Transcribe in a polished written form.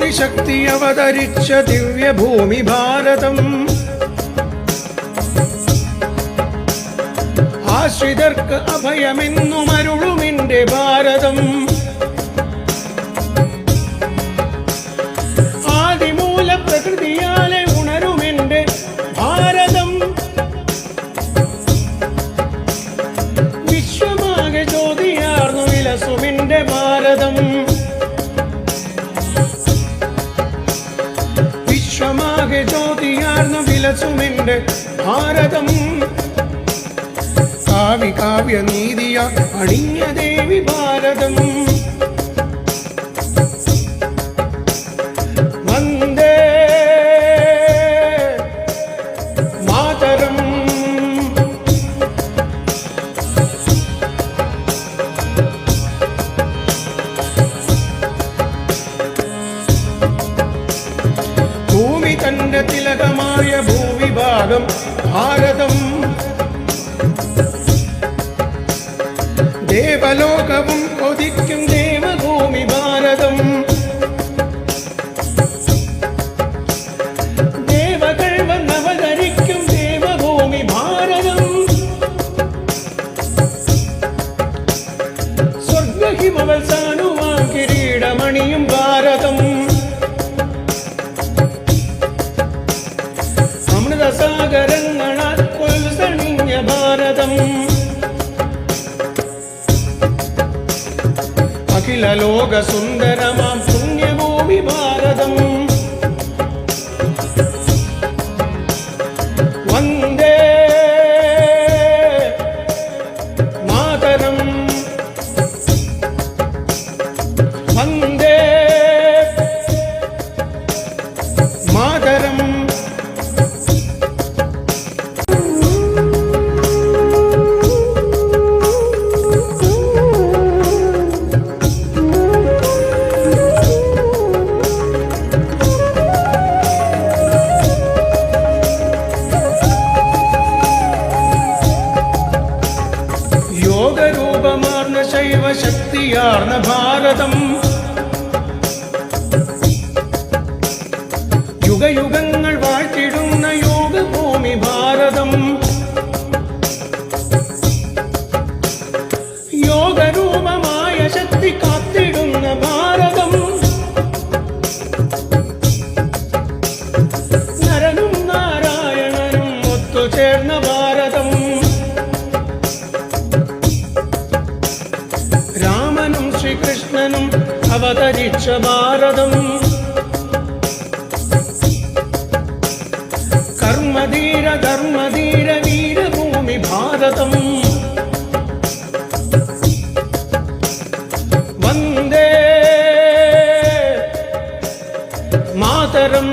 ആദിശക്തി അവതരിച്ച ദിവ്യഭൂമി ഭാരതം. ആശ്രിതർക്ക് അഭയമെന്നുമരുളുമിന്റെ ഭാരതം. ആദിമൂല പ്രകൃതിയാലെ ഉണരുമെന്റെ ഭാരതം. വിശ്വമാകെ ജ്യോതിയാർന്നു വിലസുമിന്റെ ഭാരതം. വിശ്വമാകെ ജ്യോതിയാർന്നു വിലസുമിന്റെ ഭാരതം. കാവി കാവ്യനീതിയ അണിഞ്ഞ ദേവി ഭാരതം. വന്ദേ മാതരം. ഭൂമി തന്റെ തിലകമായ ഭൂവിഭാഗം ഭാരതം. ദേവലോകവും കൊതിക്കും ദേവഭൂമി ഭാരതം. ദേവകൾ വന്നവതരിക്കും ദേവഭൂമി ഭാരതം. സ്വർഗഹിമവസാനുവാൻ കിരീടമണിയും ഭാരതം. അമൃതസാഗരങ്ങളാൽ കൊൽസണിഞ്ഞ ഭാരതം. അഖില ലോക സുന്ദരമാം പുണ്യഭൂമി ഭാരതം. വന്ദേ മാതരം. വന്ദേ മാതരം. യോഗരൂപമാർന്ന ശൈവശക്തിയാർന്ന ഭാരതം. യുഗയുഗങ്ങൾ വാഴ്ത്തിടുന്ന യോഗഭൂമി ഭാരതം. യോഗരൂപമായ ശക്തി കാത്തിടുന്ന ഭാരതം. നരനും നാരായണനും ഒത്തുചേർന്ന ഭാരതം. രാമനും ശ്രീകൃഷ്ണനും അവതരിച്ച ഭാരതം. കർമ്മധീര ധർമ്മധീര വീരഭൂമി ഭാരതം. വന്ദേ മാതരം.